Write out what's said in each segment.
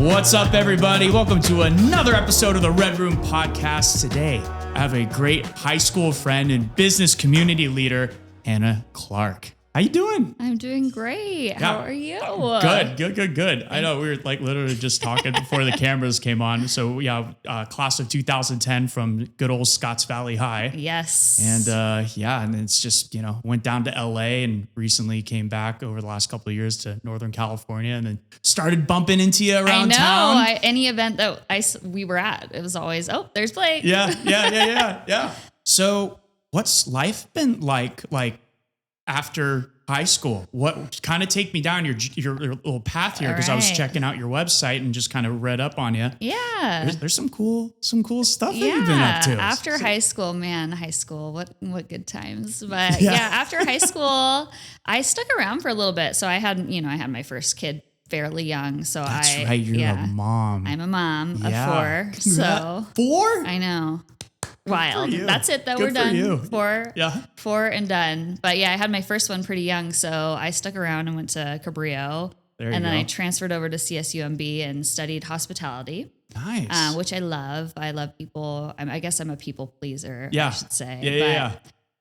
What's up, everybody? Welcome to another episode of the Red Room Podcast. Today, I have a great high school friend and business community leader, Hannah Clark. How you doing? I'm doing great. How are you? Good. I know we were like literally just talking before the cameras came on. So yeah, class of 2010 from good old Scotts Valley High. Yes. And it's just, went down to LA and recently came back over the last couple of years to Northern California and then started bumping into you around town. Any event that we were at, it was always, there's Blake. Yeah. So what's life been like after high school? What kind of take me down your little path here, because I was checking out your website and just kind of read up on you. Yeah, there's some cool stuff that you've been up to. After high school, what good times. But after high school, I stuck around for a little bit. So I had my first kid fairly young. So that's right. You're a mom. I'm a mom of 4. So 4? I know. Wild. That's it though. Good We're done. You. 4. Yeah. 4 and done. But yeah, I had my first one pretty young. So I stuck around and went to Cabrillo. Then I transferred over to CSUMB and studied hospitality. Nice. Which I love. I love people. I guess I'm a people pleaser, I should say. Yeah.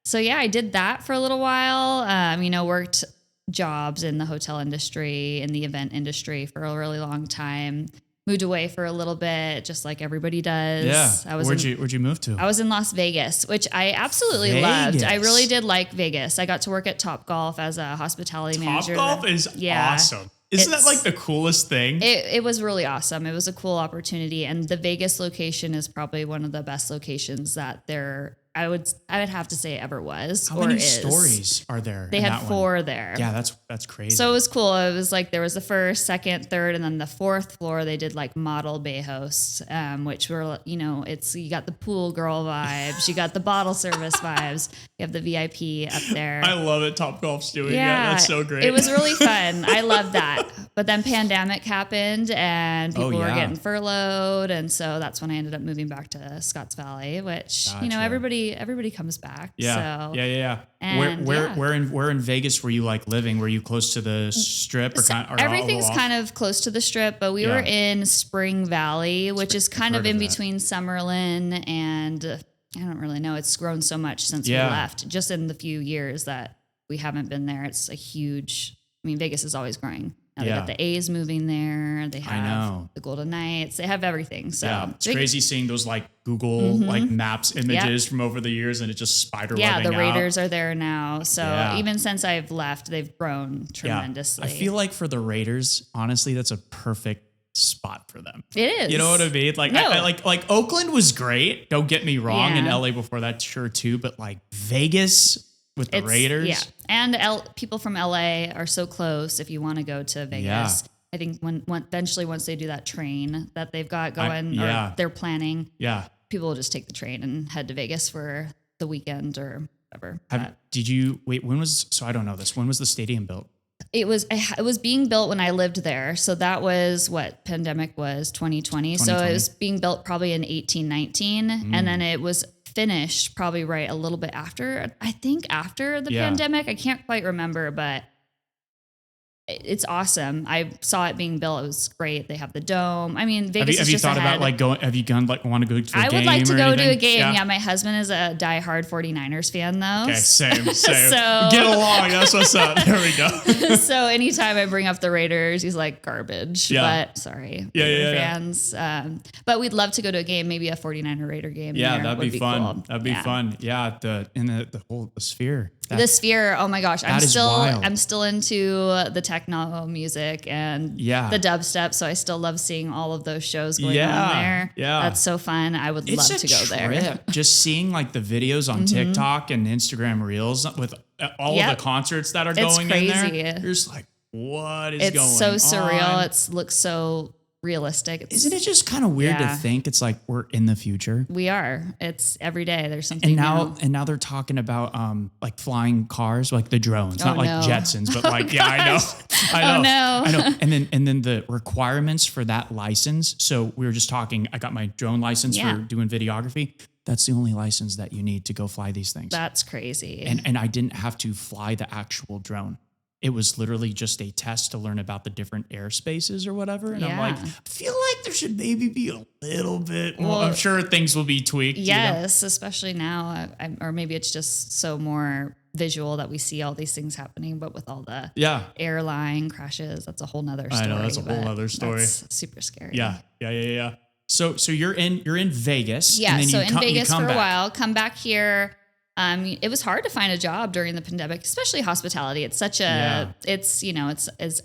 So I did that for a little while. Worked jobs in the hotel industry, in the event industry for a really long time. Moved away for a little bit, just like everybody does. Yeah. Where'd you move to? I was in Las Vegas, which I absolutely loved. I really did like Vegas. I got to work at Top Golf as a hospitality manager. Top Golf is awesome. Isn't that like the coolest thing? It was really awesome. It was a cool opportunity. And the Vegas location is probably one of the best locations that I would have to say ever was. How many stories are there? They had 4 there. Yeah, that's crazy. So it was cool. It was like there was the first, second, third, and then the 4th floor they did like model bay hosts, which were you got the pool girl vibes, you got the bottle service vibes, you have the VIP up there. I love it. Top Golf's doing that. That's so great. It was really fun. I loved that. But then pandemic happened and people were getting furloughed, and so that's when I ended up moving back to Scotts Valley, which everybody comes back. Yeah. So, Yeah. And where in Vegas were you like living? Were you close to the Strip or everything's kind of close to the Strip, but we were in Spring Valley, which is kind of in between Summerlin and I don't really know. It's grown so much since we left. Just in the few years that we haven't been there, it's a huge. Vegas is always growing. Now they got the A's moving there. They have the Golden Knights. They have everything. So it's crazy seeing those like Google like maps images from over the years, and it just spiderwebbing out. Yeah, the Raiders are there now. So even since I've left, they've grown tremendously. I feel like for the Raiders, honestly, that's a perfect spot for them. It is. You know what I mean? Like, I like Oakland was great. Don't get me wrong. And LA before that, sure too. But like Vegas with the Raiders. Yeah. And people from LA are so close if you want to go to Vegas. Yeah. I think eventually once they do that train that they've got going or they're planning, people will just take the train and head to Vegas for the weekend or whatever. I don't know this. When was the stadium built? It was being built when I lived there. So that was what pandemic was 2020. So it was being built probably in 1819 and then it was finished probably a little bit after, I think after the pandemic. I can't quite remember, but it's awesome. I saw it being built. It was great. They have the dome. Vegas have you thought about like going? Have you want to go to a game? I would like to go to a game. Yeah, my husband is a diehard 49ers fan though. Okay, same. So get along. That's what's up. There we go. So anytime I bring up the Raiders, he's like garbage. Yeah. But sorry, Raider fans. But we'd love to go to a game, maybe a 49er Raider game. Yeah, that'd be fun. Cool. That'd be fun. Yeah, the whole Sphere. The Sphere, oh my gosh. I'm still into the techno music and the dubstep, so I still love seeing all of those shows going on there. Yeah. That's so fun. I would love to go there. Just seeing like the videos on TikTok and Instagram Reels with all of the concerts that are going in there. You're just like, what is going on? It's so surreal. It looks so realistic. Isn't it just kind of weird to think it's like we're in the future? We are. It's every day. There's something and now they're talking about like flying cars, like the drones, not like Jetsons, but like I know. And then the requirements for that license. So we were just talking. I got my drone license for doing videography. That's the only license that you need to go fly these things. That's crazy. And I didn't have to fly the actual drone. it was literally just a test to learn about the different airspaces or whatever. And I'm like, I feel like there should maybe be a little bit more. Well, I'm sure things will be tweaked. Yes, especially now. Or maybe it's just so more visual that we see all these things happening, but with all the airline crashes, that's a whole nother story. I know, that's a whole other story. That's super scary. Yeah. So you're in Vegas. Yeah. And then so in Vegas for a while, come back here. It was hard to find a job during the pandemic, especially hospitality. It's such a, it's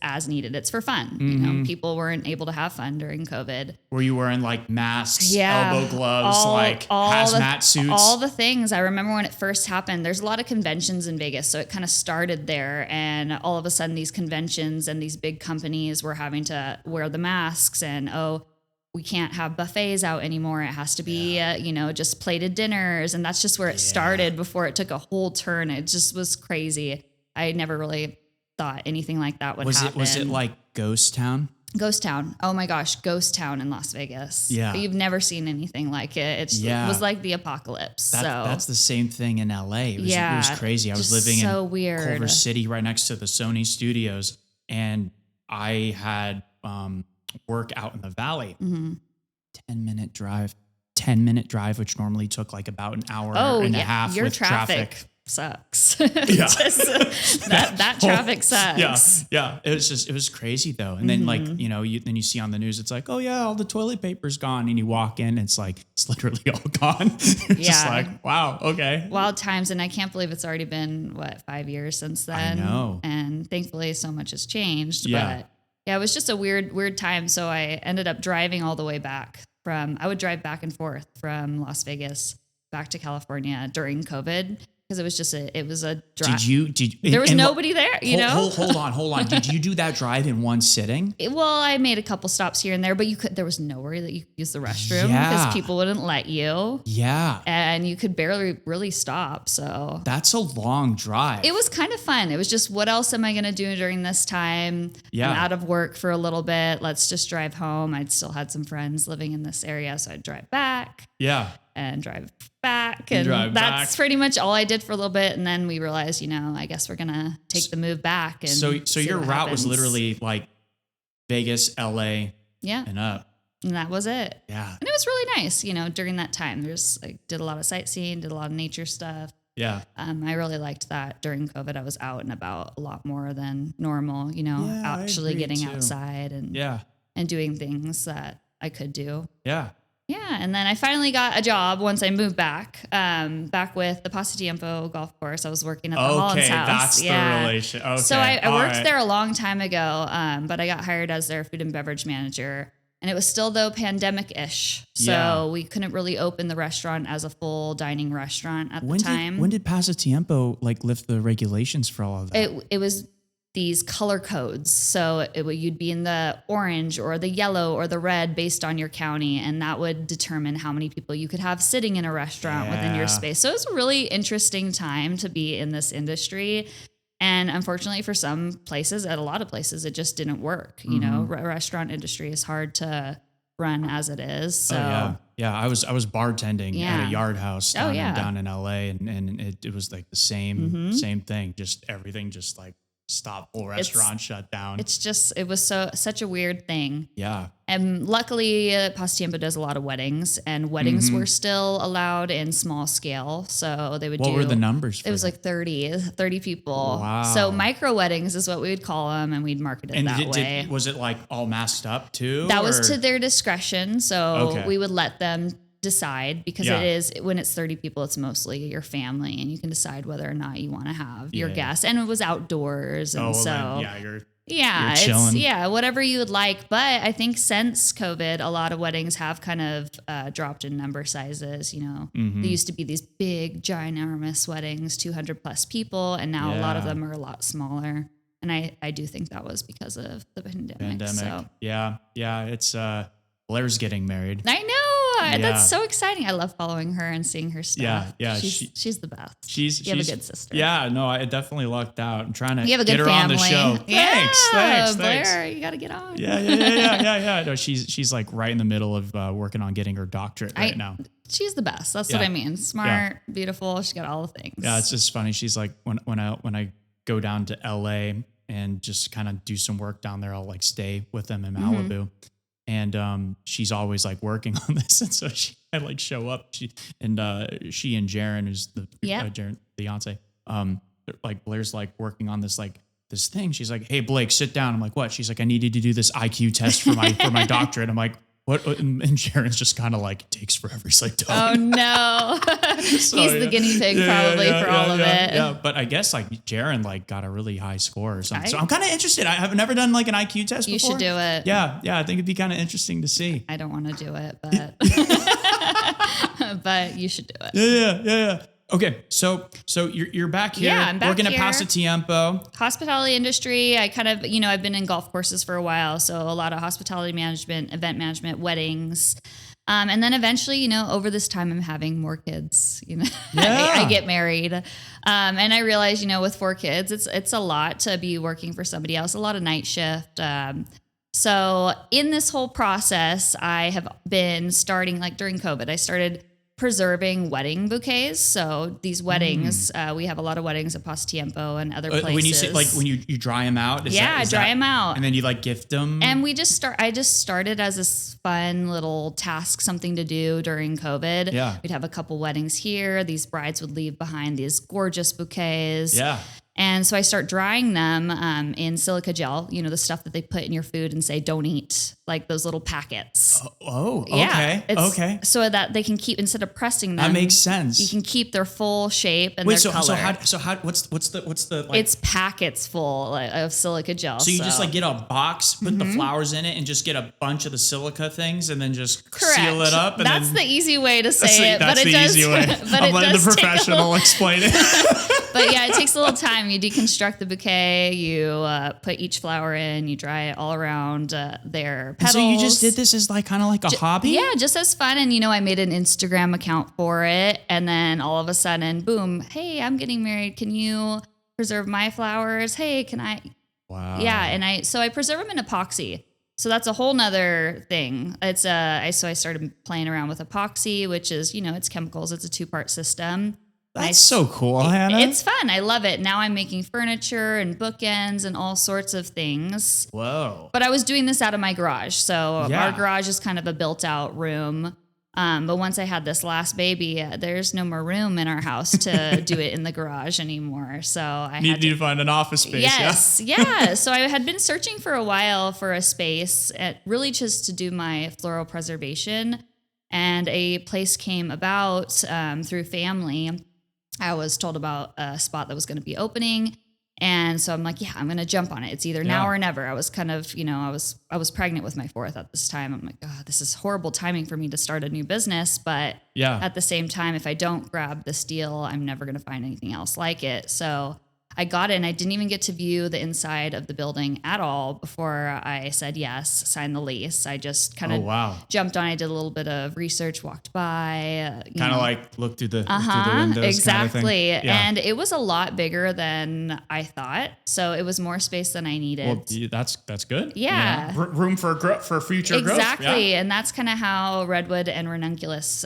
as needed. It's for fun. You know, people weren't able to have fun during COVID. Were you wearing like masks, elbow gloves, hazmat suits? All the things. I remember when it first happened, there's a lot of conventions in Vegas. So it kind of started there. And all of a sudden these conventions and these big companies were having to wear the masks and, we can't have buffets out anymore. It has to be, just plated dinners. And that's just where it started before it took a whole turn. It just was crazy. I never really thought anything like that would happen. Was it like Ghost Town? Ghost Town. Oh my gosh. Ghost Town in Las Vegas. Yeah. You've never seen anything like it. It was like the apocalypse. That's the same thing in LA. It was crazy. I was living in Culver City right next to the Sony studios. And I had, work out in the valley. 10-minute drive, which normally took like about an hour and a half with traffic. Sucks. That traffic sucks. Yeah. It was crazy though. And then then you see on the news, it's like, oh yeah, all the toilet paper's gone. And you walk in, and it's like, it's literally all gone. Just like, wow. Okay. Wild times. And I can't believe it's already been 5 years since then. I know. And thankfully so much has changed, Yeah. But yeah, it was just a weird time. So I ended up driving all the way back I would drive back and forth from Las Vegas back to California during COVID. Because it was a drive. There was nobody there, Hold on. Did you do that drive in one sitting? I made a couple stops here and there, but there was nowhere that you could use the restroom because people wouldn't let you. Yeah. And you could barely really stop. So that's a long drive. It was kind of fun. It was just, what else am I going to do during this time? Yeah. I'm out of work for a little bit. Let's just drive home. I'd still had some friends living in this area, so I'd drive back. Yeah. And drive back. And that's pretty much all I did for a little bit. And then we realized, I guess we're going to take the move back. And so your route was literally like Vegas, LA, and up. And that was it. Yeah. And it was really nice, during that time. Did a lot of sightseeing, did a lot of nature stuff. Yeah. I really liked that during COVID. I was out and about a lot more than normal, actually getting outside and doing things that I could do. Yeah. Yeah. And then I finally got a job once I moved back with the Pasatiempo Golf Course. I was working at the Hollins House. That's the relation. Okay. So I worked there a long time ago, but I got hired as their food and beverage manager. And it was still, though, pandemic-ish. So we couldn't really open the restaurant as a full dining restaurant at the time. When did Pasatiempo lift the regulations for all of that? It was these color codes. So you'd be in the orange or the yellow or the red based on your county. And that would determine how many people you could have sitting in a restaurant within your space. So it was a really interesting time to be in this industry. And unfortunately for some places, at a lot of places, it just didn't work. Restaurant industry is hard to run as it is. So I was bartending at a yard house down in LA, and it was like the same thing. Just everything just like stop, whole restaurant shut down. It was such a weird thing. Yeah. And luckily Pasatiempo does a lot of weddings, and weddings were still allowed in small scale. So they would What were the numbers for it was that? like 30 people. Wow. So micro weddings is what we would call them, and we'd market it that way. Was it like all masked up too? That was to their discretion. So we would let them decide, because it is, when it's 30 people, it's mostly your family, and you can decide whether or not you want to have your guests. And it was outdoors, and you're chilling. Whatever you would like. But I think since COVID, a lot of weddings have kind of dropped in number sizes. There used to be these big, ginormous weddings, 200 plus people, and now a lot of them are a lot smaller. And I do think that was because of the pandemic. So. Yeah. It's Blair's getting married. I know. That's so exciting. I love following her and seeing her stuff. Yeah. She's the best. You have a good sister. Yeah, no, I definitely lucked out. I'm trying to get her on the show. Thanks. Blair, you got to get on. Yeah. No, she's like right in the middle of working on getting her doctorate right now. She's the best. That's what I mean. Smart, beautiful. She's got all the things. Yeah, it's just funny. She's like, when I go down to LA, and just kind of do some work down there. I'll like stay with them in Malibu. And she's always like working on this. And so I like show up. She and Jaren, who's the Jaren, fiance, like Blair's like working on this thing. She's like, "Hey Blake, sit down." I'm like, "What?" She's like, "I needed to do this IQ test for my doctorate." I'm like, "What?" And Jaren's just kind of like, "It takes forever." He's like, "Don't." Oh no. So, he's the guinea pig probably for all of it. Yeah, but I guess like Jaren like got a really high score or something. So I'm kind of interested. I have never done like an IQ test before. You should do it. Yeah, I think it'd be kind of interesting to see. I don't want to do it, but but you should do it. Yeah. Okay, so you're back here. Yeah, I'm back working here. At Pasatiempo. Hospitality industry. I kind of, I've been in golf courses for a while, so a lot of hospitality management, event management, weddings. And then eventually, over this time, I'm having more kids. I get married, and I realize, with 4 kids, it's a lot to be working for somebody else, a lot of night shift. So in this whole process, I have been starting like during COVID. I started preserving wedding bouquets. So these weddings, we have a lot of weddings at Pasatiempo and other places. When you say like when you dry them out, I dry them out, and then you like gift them. And I just started as a fun little task, something to do during COVID. Yeah, we'd have a couple weddings here. These brides would leave behind these gorgeous bouquets. Yeah. And so I start drying them in silica gel, the stuff that they put in your food and say, don't eat, like those little packets. Okay. Okay. So that they can keep, instead of pressing them. That makes sense. You can keep their full shape and their color. What's the like? It's packets full of silica gel. So you just like get a box, put the flowers in it, and just get a bunch of the silica things, and then just seal it up. And that's the easy way to say it. That's the easy way. I'm letting the professional explain it. But yeah, it takes a little time. You deconstruct the bouquet, you put each flower in, you dry it all around their petals. And so you just did this as like kind of like a hobby? Yeah, just as fun. And I made an Instagram account for it. And then all of a sudden, boom, hey, I'm getting married. Can you preserve my flowers? Hey, can I? Wow. Yeah, and I preserve them in epoxy. So that's a whole nother thing. So I started playing around with epoxy, which is, it's chemicals. It's a 2-part system. That's so cool, Hannah. It's fun. I love it. Now I'm making furniture and bookends and all sorts of things. Whoa. But I was doing this out of my garage. So our garage is kind of a built out room. But once I had this last baby, there's no more room in our house to do it in the garage anymore. So I need to find an office space. Yes. Yeah. So I had been searching for a while for a space, really just to do my floral preservation. And a place came about through family. I was told about a spot that was going to be opening. And so I'm like, yeah, I'm going to jump on it. It's either now or never. I was kind of, I was pregnant with my 4th at this time. I'm like, God, this is horrible timing for me to start a new business. But at the same time, if I don't grab this deal, I'm never going to find anything else like it. So I got it, and I didn't even get to view the inside of the building at all before I said yes, signed the lease. I just kind of jumped on. I did a little bit of research, walked by. Kind of like looked through the windows. Exactly. Kind of thing. And it was a lot bigger than I thought. So it was more space than I needed. Well, that's good. Yeah. Room for future growth. Exactly. Yeah. And that's kind of how Redwood and Ranunculus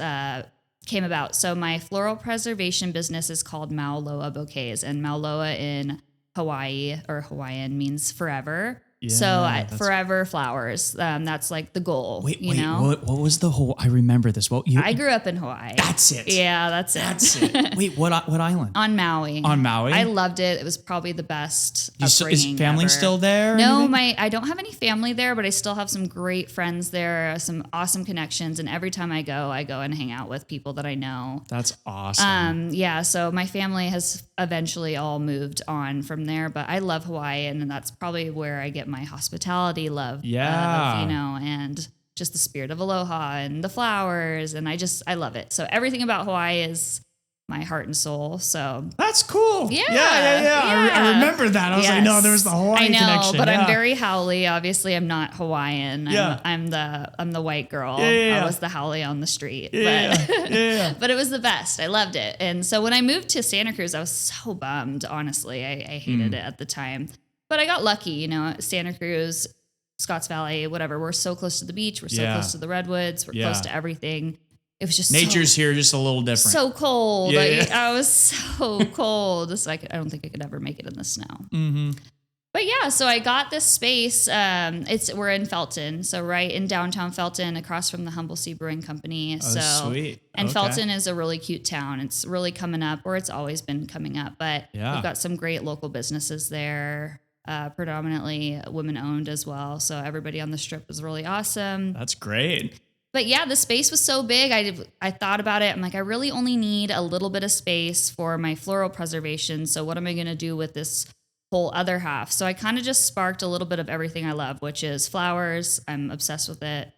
came about. So my floral preservation business is called Maui Bouquets, and Maui in Hawaii or Hawaiian means forever. Yeah, so forever flowers. That's like the goal. Wait, what was the whole? I remember this. I grew up in Hawaii. That's it. Yeah, that's it. That's it. Wait, what island? On Maui. On Maui. I loved it. It was probably the best. Is family ever. Still there? No, I don't have any family there, but I still have some great friends there, some awesome connections. And every time I go and hang out with people that I know. That's awesome. Yeah. So my family has eventually all moved on from there, but I love Hawaii, and that's probably where I get my hospitality love. And just the spirit of aloha and the flowers. And I love it. So everything about Hawaii is my heart and soul. So that's cool. Yeah. I remember that. I was like, no, there was the Hawaii connection. But I'm very haole. Obviously, I'm not Hawaiian. I'm the white girl. I was the haole on the street. But it was the best. I loved it. And so when I moved to Santa Cruz, I was so bummed. Honestly, I hated it at the time. But I got lucky. Santa Cruz, Scotts Valley, whatever. We're so close to the beach. We're so close to the redwoods. We're close to everything. It was just nature's here, just a little different. So cold. I was so cold. I don't think I could ever make it in the snow. Mm-hmm. But yeah, so I got this space. We're in Felton, so right in downtown Felton, across from the Humble Sea Brewing Company. Oh, so sweet. And Felton is a really cute town. It's really coming up, or it's always been coming up. But we've got some great local businesses there, predominantly women-owned as well. So everybody on the strip is really awesome. That's great. But yeah, the space was so big. I thought about it. I'm like, I really only need a little bit of space for my floral preservation. So what am I going to do with this whole other half? So I kind of just sparked a little bit of everything I love, which is flowers. I'm obsessed with it.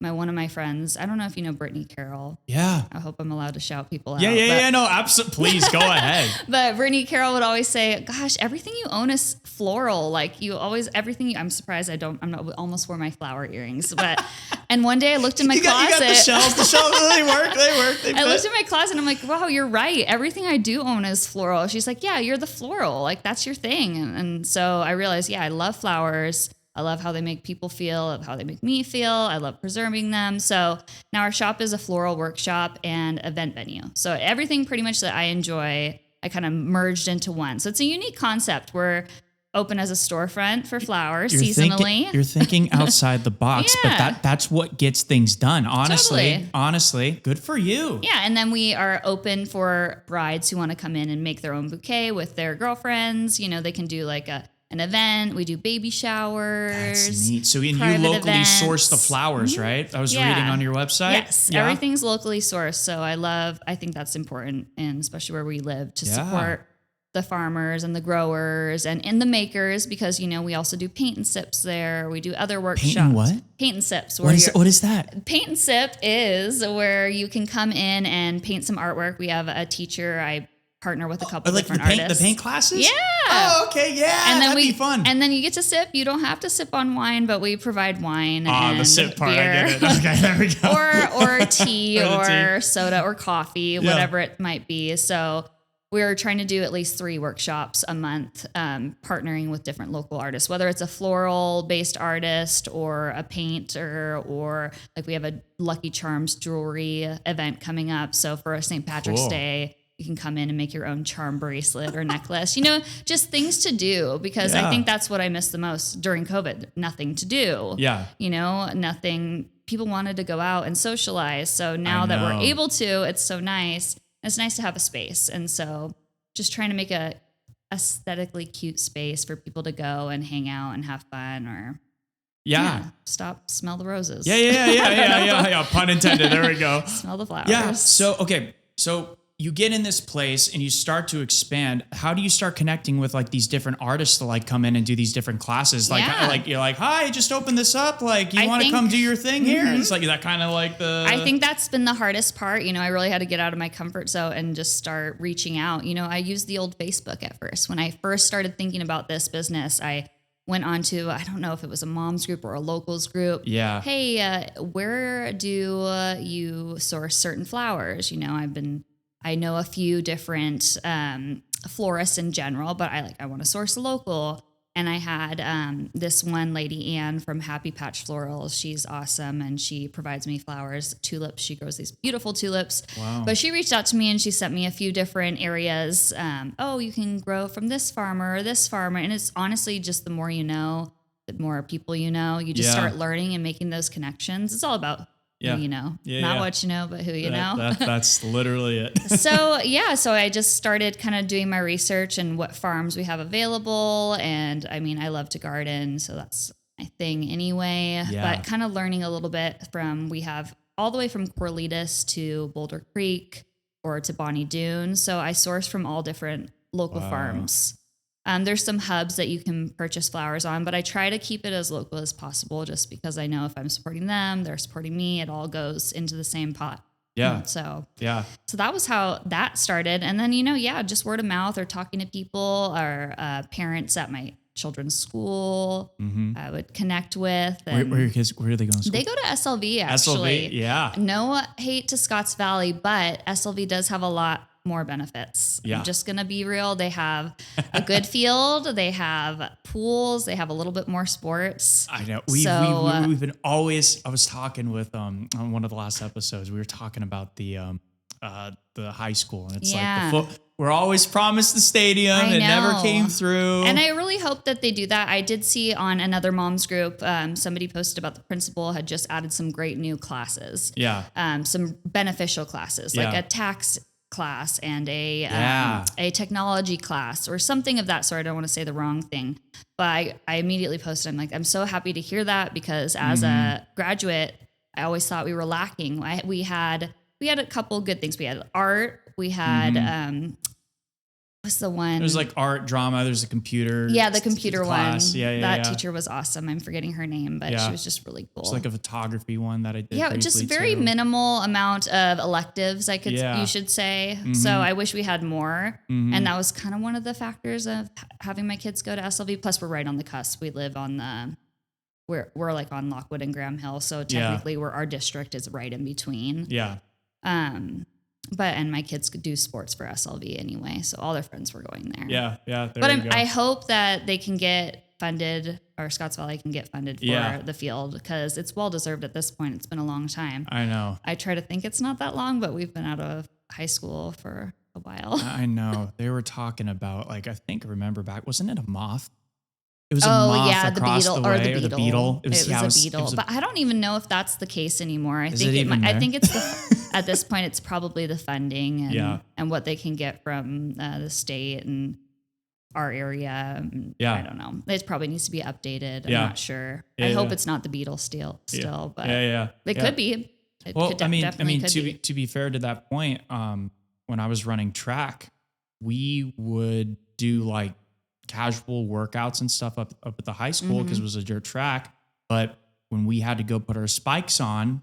One of my friends, I don't know if you know Brittany Carroll. Yeah. I hope I'm allowed to shout people out. Yeah. No, absolutely. Please go ahead. But Brittany Carroll would always say, gosh, everything you own is floral. Like I'm surprised I'm not almost wore my flower earrings. But, and one day I looked in my closet. You got the shells, they work. I looked in my closet and I'm like, wow, you're right. Everything I do own is floral. She's like, yeah, you're the floral. Like that's your thing. And so I realized, I love flowers. I love how they make people feel, how they make me feel. I love preserving them. So now our shop is a floral workshop and event venue. So everything pretty much that I enjoy, I kind of merged into one. So it's a unique concept. We're open as a storefront for flowers seasonally. You're thinking outside the box, but that's what gets things done. Honestly, good for you. Yeah. And then we are open for brides who want to come in and make their own bouquet with their girlfriends. They can do like an event. We do baby showers. That's neat. So you locally source the flowers, right? I was reading on your website. Yes, everything's locally sourced. So I think that's important, and especially where we live, to support the farmers and the growers and the makers, because we also do paint and sips there. We do other workshops. Paint and what? Paint and sips. What is that? Paint and sip is where you can come in and paint some artwork. We have a teacher. I partner with a couple different artists. The paint classes? Yeah. Oh, okay. Yeah. And then that'd be fun. And then you get to sip. You don't have to sip on wine, but we provide wine and the sip part. Beer. I get it. Okay, there we go. or tea or soda or coffee, whatever it might be. So we're trying to do at least 3 workshops a month, partnering with different local artists, whether it's a floral based artist or a painter, or like we have a Lucky Charms jewelry event coming up. So for a St. Patrick's Day, you can come in and make your own charm bracelet or necklace, just things to do, because I think that's what I missed the most during COVID. Nothing to do. Yeah. Nothing. People wanted to go out and socialize. So now that we're able to, it's so nice. It's nice to have a space. And so just trying to make a aesthetically cute space for people to go and hang out and have fun, or smell the roses. Yeah. Pun intended. There we go. Smell the flowers. Yeah. So you get in this place and you start to expand. How do you start connecting with like these different artists to like come in and do these different classes? Like you're like, hi, just open this up. Like, you want to come do your thing here? Mm-hmm. It's like that kind of like I think that's been the hardest part. I really had to get out of my comfort zone and just start reaching out. I used the old Facebook at first. When I first started thinking about this business, I went on to, I don't know if it was a mom's group or a locals group. Yeah. Hey, where do you source certain flowers? I know a few different florists in general, but I want to source a local. And I had this one lady, Anne from Happy Patch Florals. She's awesome, and she provides me flowers, tulips. She grows these beautiful tulips. Wow. But she reached out to me and she sent me a few different areas. You can grow from this farmer or this farmer. And it's honestly just the more you know, the more people you know. You just start learning and making those connections. It's all about who you know. Not what you know, but who you know. That's literally it. So I just started kind of doing my research and what farms we have available. And I love to garden, so that's my thing anyway. Yeah. But kind of learning a little bit we have all the way from Corlitas to Boulder Creek or to Bonnie Doon. So I source from all different local farms. There's some hubs that you can purchase flowers on, but I try to keep it as local as possible, just because I know if I'm supporting them, they're supporting me. It all goes into the same pot. Yeah. So that was how that started. And then, just word of mouth or talking to people or parents at my children's school, I would connect with. And where are your kids? Where do they go to school? They go to SLV, actually. SLV, yeah. No hate to Scotts Valley, but SLV does have a lot more benefits. Yeah. I'm just going to be real. They have a good field. They have pools. They have a little bit more sports. I know. We've been always, I was talking with, on one of the last episodes, we were talking about the the high school. And it's like we're always promised the stadium. It never came through. And I really hope that they do that. I did see on another mom's group, somebody posted about the principal had just added some great new classes. Yeah. Some beneficial classes, like a tax class and a technology class or something of that sort. I don't want to say the wrong thing, but I immediately posted, I'm like, I'm so happy to hear that, because as a graduate, I always thought we were lacking. We had a couple good things. We had art. We had, what's the one? There's like art, drama. There's a computer. Yeah, the computer class. one. That teacher was awesome. I'm forgetting her name, but she was just really cool. It's like a photography one that I did. Yeah, just very minimal amount of electives, you should say. So I wish we had more. And that was kind of one of the factors of having my kids go to SLV. Plus, we're right on the cusp. We live on we're like on Lockwood and Graham Hill. So technically our district is right in between. Yeah. And my kids could do sports for SLV anyway, so all their friends were going there. Yeah. I hope that they can get funded, or Scotts Valley can get funded for the field, because it's well deserved at this point. It's been a long time. I know. I try to think it's not that long, but we've been out of high school for a while. I know. They were talking about, like, I remember back, wasn't it a moth? It was a moth across the way, or the beetle. It was a beetle. But I don't even know if that's the case anymore. I think it's at this point, it's probably the funding and what they can get from the state and our area. I don't know. It probably needs to be updated. I'm not sure. I hope it's not the beetle still, but it could be. To be fair to that point, when I was running track, we would do like casual workouts and stuff up at the high school, because it was a dirt track. But when we had to go put our spikes on,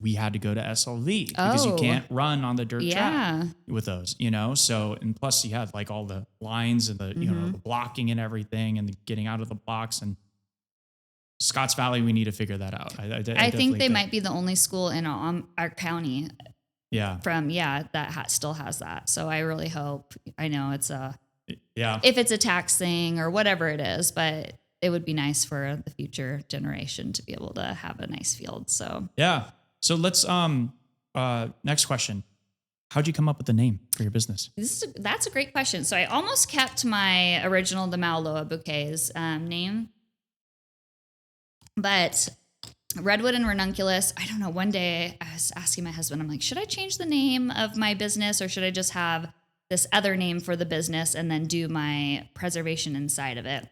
we had to go to SLV because you can't run on the dirt track with those, So, and plus you have like all the lines and the, the blocking and everything, and the getting out of the blocks. And Scotts Valley, we need to figure that out. I think they might be the only school in our county. That still has that. So I really hope, I know it's if it's a tax thing or whatever it is, but it would be nice for the future generation to be able to have a nice field. So So let's next question. How'd you come up with the name for your business? That's a great question. So I almost kept my original, the Maui Bouquets name, but Redwood and Ranunculus, I don't know. One day I was asking my husband, I'm like, should I change the name of my business, or should I just have this other name for the business and then do my preservation inside of it?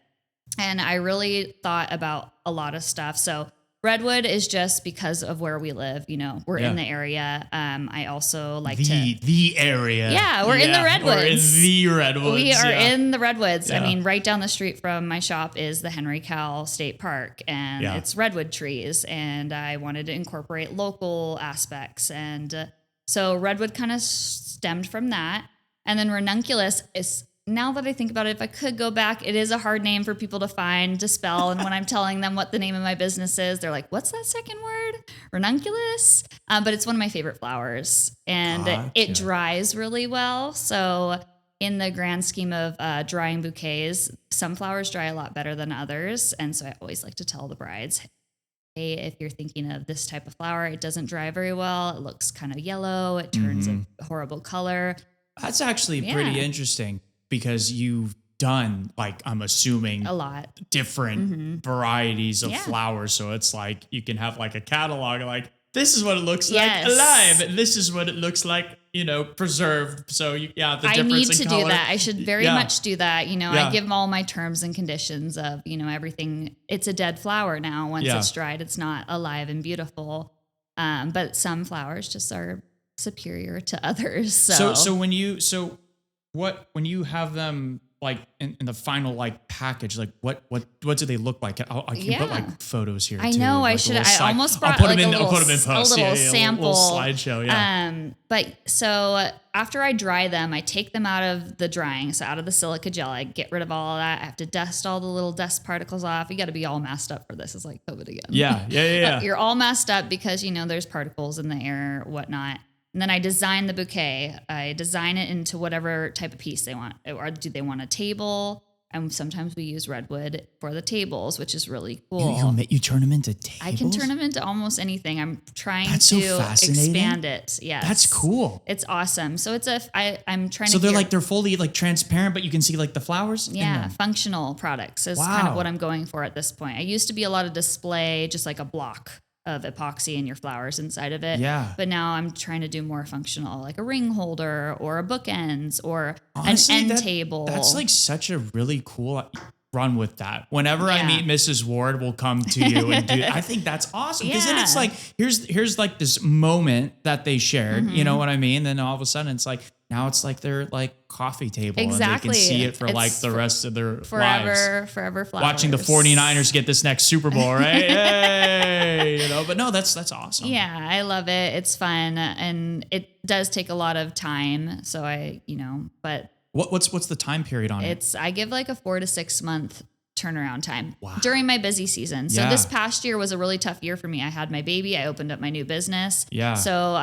And I really thought about a lot of stuff. So Redwood is just because of where we live. We're in the area. I also like the area. Yeah, we're in the Redwoods. We're in the Redwoods. We are in the Redwoods. Yeah. I mean, right down the street from my shop is the Cal State Park, and it's redwood trees. And I wanted to incorporate local aspects, and so Redwood kind of stemmed from that. And then Ranunculus is, now that I think about it, if I could go back, it is a hard name for people to find, to spell. And when I'm telling them what the name of my business is, they're like, what's that second word? Ranunculus? But it's one of my favorite flowers, and it dries really well. So in the grand scheme of drying bouquets, some flowers dry a lot better than others. And so I always like to tell the brides, hey, if you're thinking of this type of flower, it doesn't dry very well. It looks kind of yellow. It turns a horrible color. That's actually pretty interesting, because you've done, like, I'm assuming, a lot different varieties of flowers. So it's like you can have like a catalog, like, this is what it looks like alive, and this is what it looks like, preserved. So the difference I need to in color. do that. I should very much do that. I give them all my terms and conditions of, everything. It's a dead flower now. Once it's dried, it's not alive and beautiful. But some flowers just are superior to others. So when you have them like in the final like package, like what do they look like? I can put like photos here. I too, know. Like I should. I almost brought I'll put them in post. A little sample, a little slideshow. Yeah. But so after I dry them, I take them out of the drying, so out of the silica gel. I get rid of all of that. I have to dust all the little dust particles off. You got to be all masked up for this. It's like COVID again. Yeah. You're all masked up because there's particles in the air, whatnot. And then I design the bouquet. I design it into whatever type of piece they want. Or do they want a table? And sometimes we use Redwood for the tables, which is really cool. You turn them into tables? I can turn them into almost anything. I'm trying to expand it. Yes. That's cool. It's awesome. So I'm trying to. So they're fully like transparent, but you can see like the flowers? Yeah. Functional products is kind of what I'm going for at this point. I used to be a lot of display, just like a block of epoxy and your flowers inside of it. Yeah. But now I'm trying to do more functional, like a ring holder or a bookends or an end table. That's like such a really cool run with that. Whenever I meet Mrs. Ward, we'll come to you and do I think that's awesome. Because then it's like, here's like this moment that they shared, you know what I mean? Then all of a sudden it's like, now it's like their like coffee table and they can see it for like the rest of their lives. Forever flowers. Watching the 49ers get this next Super Bowl, right? Yay! But no, that's awesome. Yeah, I love it. It's fun and it does take a lot of time. So but what's the time period on it? I give like a 4 to 6 month turnaround time during my busy season. So this past year was a really tough year for me. I had my baby. I opened up my new business. Yeah. So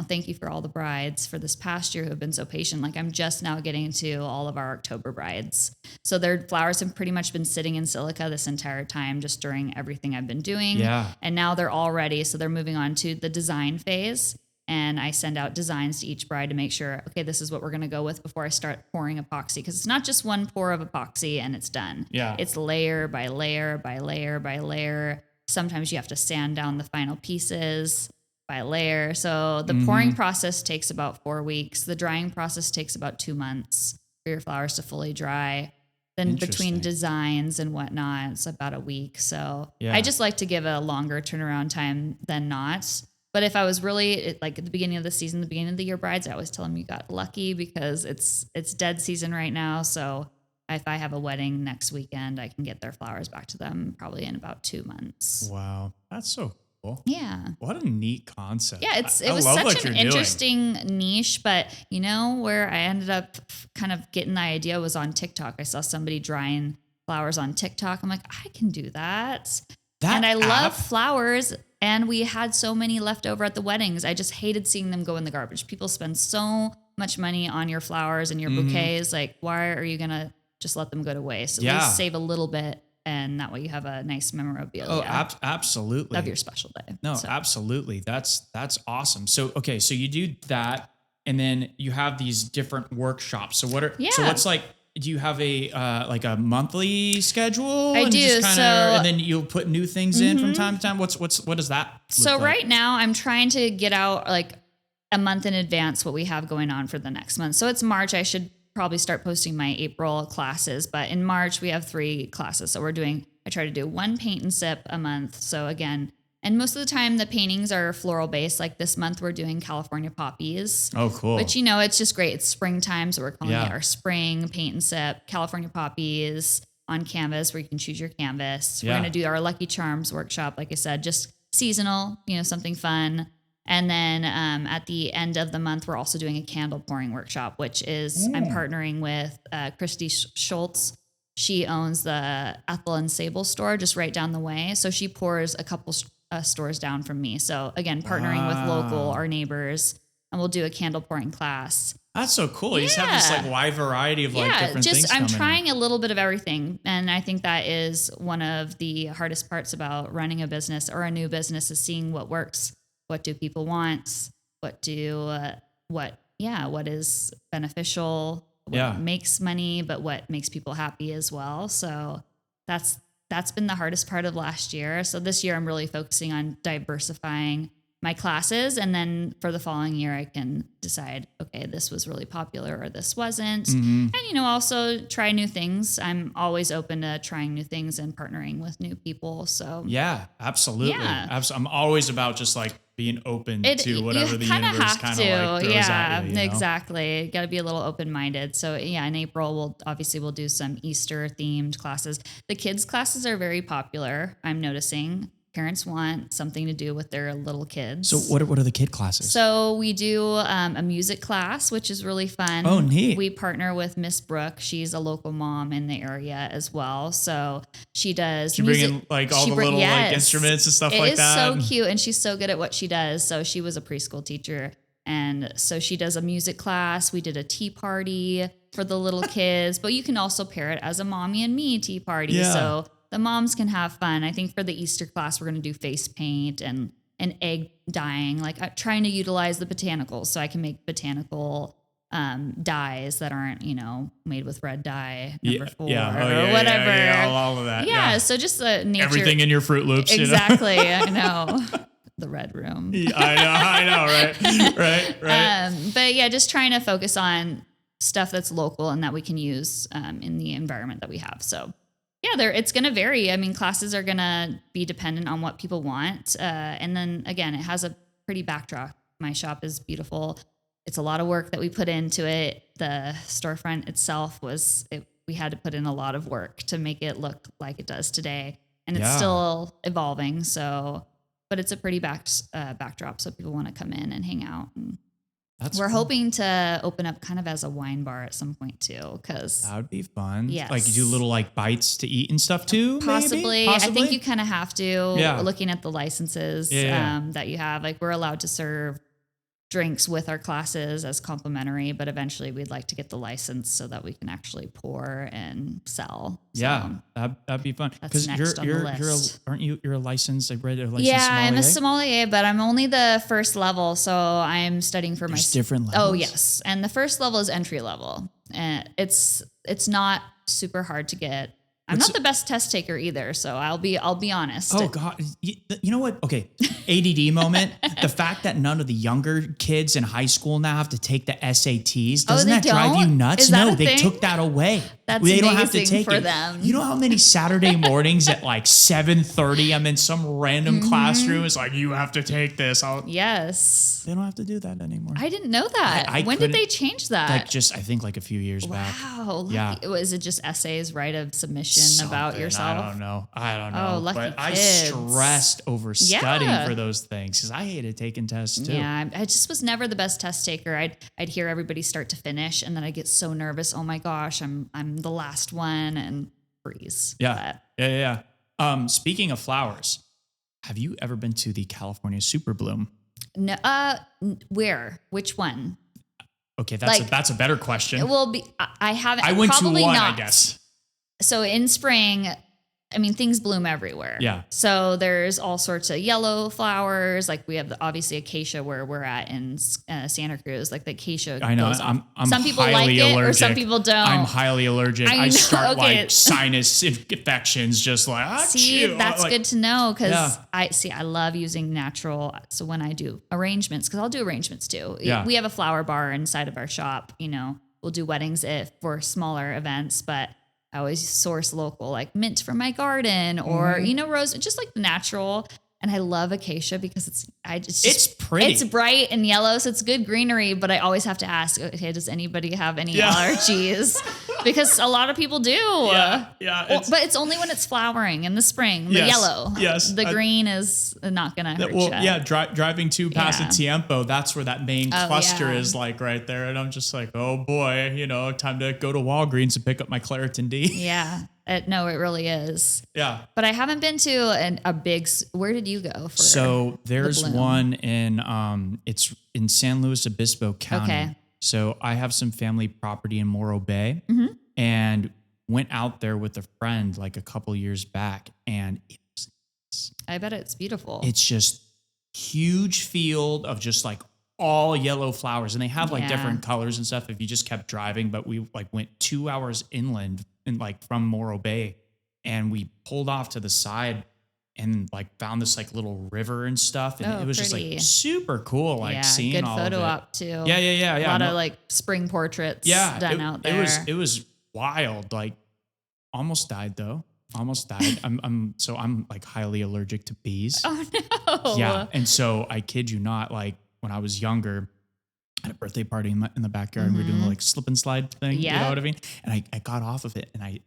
thank you for all the brides for this past year who have been so patient. Like I'm just now getting to all of our October brides. So their flowers have pretty much been sitting in silica this entire time, just during everything I've been doing. Yeah. And now they're all ready. So they're moving on to the design phase. And I send out designs to each bride to make sure, okay, this is what we're going to go with before I start pouring epoxy. Because it's not just one pour of epoxy and it's done. Yeah. It's layer by layer by layer by layer. Sometimes you have to sand down the final pieces by layer. So the pouring process takes about 4 weeks. The drying process takes about 2 months for your flowers to fully dry. Then between designs and whatnot, it's about a week. So I just like to give a longer turnaround time than not. But if I was really like at the beginning of the season, the beginning of the year brides, I always tell them you got lucky because it's dead season right now. So if I have a wedding next weekend, I can get their flowers back to them probably in about 2 months. Wow. That's so cool. Yeah. What a neat concept. Yeah. It was such an interesting niche, but where I ended up kind of getting the idea was on TikTok. I saw somebody drying flowers on TikTok. I'm like, I can do that. And I love flowers. And we had so many left over at the weddings. I just hated seeing them go in the garbage. People spend so much money on your flowers and your bouquets. Like, why are you going to just let them go to waste? At least save a little bit. And that way you have a nice memorabilia. Oh, absolutely. Of your special day. No, absolutely. That's awesome. So, okay. So you do that and then you have these different workshops. So so what's like, do you have a monthly schedule? I do. And then you'll put new things in from time to time. What does that look like? Right now I'm trying to get out like a month in advance what we have going on for the next month. So it's March. I should probably start posting my April classes, but in March we have 3 classes. So I try to do 1 paint and sip a month. So again, and most of the time the paintings are floral based. Like this month we're doing California poppies. Oh, cool. Which, it's just great. It's springtime. So we're calling it our spring paint and sip, California poppies on canvas where you can choose your canvas. We're going to do our Lucky Charms workshop. Like I said, just seasonal, something fun. And then at the end of the month, we're also doing a candle pouring workshop, which is I'm partnering with Christy Schultz. She owns the Ethel and Sable store just right down the way. So she pours a couple stores down from me. So again, partnering with our neighbors, and we'll do a candle pouring class. That's so cool. You just have this like wide variety of different things. I'm trying a little bit of everything. And I think that is one of the hardest parts about running a business or a new business is seeing what works. What do people want? What is beneficial? What makes money, but what makes people happy as well. So that's been the hardest part of last year. So this year I'm really focusing on diversifying my classes. And then for the following year, I can decide, okay, this was really popular or this wasn't. And, also try new things. I'm always open to trying new things and partnering with new people. So yeah, absolutely. Yeah. I'm always about just like being open to whatever the universe kind of like throws at you. Exactly. Got to be a little open-minded. So in April, we'll do some Easter themed classes. The kids classes are very popular. I'm noticing parents want something to do with their little kids. So what are the kid classes? So we do a music class, which is really fun. Oh, neat. We partner with Miss Brooke. She's a local mom in the area as well. So she does She bring in like all the little like instruments and stuff like that. It is so cute. And she's so good at what she does. So she was a preschool teacher. And so she does a music class. We did a tea party. for the little kids, but you can also pair it as a mommy and me tea party. So the moms can have fun. I think for the Easter class, we're going to do face paint and egg dyeing, like trying to utilize the botanicals so I can make botanical dyes that aren't, made with red dye number 4 or whatever. All of that. Yeah. So just nature. Everything in your Fruit Loops. Exactly. I know. The red room. I know. Right. But yeah, just trying to focus on stuff that's local and that we can use in the environment that we have. So yeah, it's going to vary. I mean, classes are going to be dependent on what people want. And then again, it has a pretty backdrop. My shop is beautiful. It's a lot of work that we put into it. The storefront itself we had to put in a lot of work to make it look like it does today. And it's still evolving. So, but it's a pretty backdrop. So people want to come in and hang out. And we're hoping to open up kind of as a wine bar at some point too. Cause that would be fun. Yes. Like you do little like bites to eat and stuff too. Possibly. Maybe? I think you kind of have to looking at the licenses that you have, like we're allowed to serve drinks with our classes as complimentary, but eventually we'd like to get the license so that we can actually pour and sell. So that'd be fun. Because you're a licensed? I read a licensed. Yeah, sommelier? I'm a sommelier, but I'm only the first level, so I'm studying for There's different levels. Oh yes, and the first level is entry level, and it's not super hard to get. I'm not the best test taker either, so I'll be honest. Oh God, you know what? Okay, ADD moment. The fact that none of the younger kids in high school now have to take the SATs, doesn't that drive you nuts? No, they took that away. That's they amazing don't have to take for it. them. You know how many Saturday mornings at like 7:30, I'm in some random classroom. It's like, you have to take this. Yes. They don't have to do that anymore. I didn't know that. When did they change that? Like I think like a few years back. Wow. Yeah. Was it just essays, write a submission about yourself? I don't know. Oh, lucky but kids. I stressed over studying for those things because I hated taking tests too. Yeah, I just was never the best test taker. I'd hear everybody start to finish, and then I get so nervous. Oh my gosh, I'm the last one, and freeze. Yeah. Speaking of flowers, have you ever been to the California Super Bloom? No. Where? Which one? Okay, that's a better question. It will be. I haven't. I went probably to one, not. I guess. So in spring, I mean, things bloom everywhere. Yeah. So there's all sorts of yellow flowers. Like we have obviously acacia where we're at in Santa Cruz. Like the acacia. I know. Goes I'm some people highly like it, allergic. or some people don't. I'm highly allergic. I start okay. like sinus infections, just like. See, that's like, good to know because I love using natural. So when I do arrangements, because I'll do arrangements too. Yeah. We have a flower bar inside of our shop. We'll do weddings for smaller events, but I always source local, like mint from my garden or, rose, just like natural. And I love acacia because it's pretty. It's bright and yellow. So it's good greenery, but I always have to ask, okay, does anybody have any allergies? Because a lot of people do. Yeah. But it's only when it's flowering in the spring, the yellow. Yes. The green is not going to hurt you. Well, yeah, driving to Pasatiempo, that's where that main cluster is like right there. And I'm just like, oh boy, time to go to Walgreens and pick up my Claritin D. Yeah. No, it really is. Yeah. But I haven't been to a big, where did you go for? So there's one in, it's in San Luis Obispo County. Okay. So I have some family property in Morro Bay and went out there with a friend like a couple years back, and it was, I bet it's beautiful. It's just huge field of just like all yellow flowers, and they have like different colors and stuff if you just kept driving, but we like went 2 hours inland and like from Morro Bay, and we pulled off to the side and like found this like little river and stuff, and it was pretty. Just like super cool, like seeing all of it. Good photo op too. Yeah. A lot of like spring portraits done out there. It was wild. Like almost died though. I'm like highly allergic to bees. Oh no. Yeah, and so I kid you not, like when I was younger, at a birthday party in the backyard, and we were doing like slip and slide thing. You know what I mean? And I got off of it, and I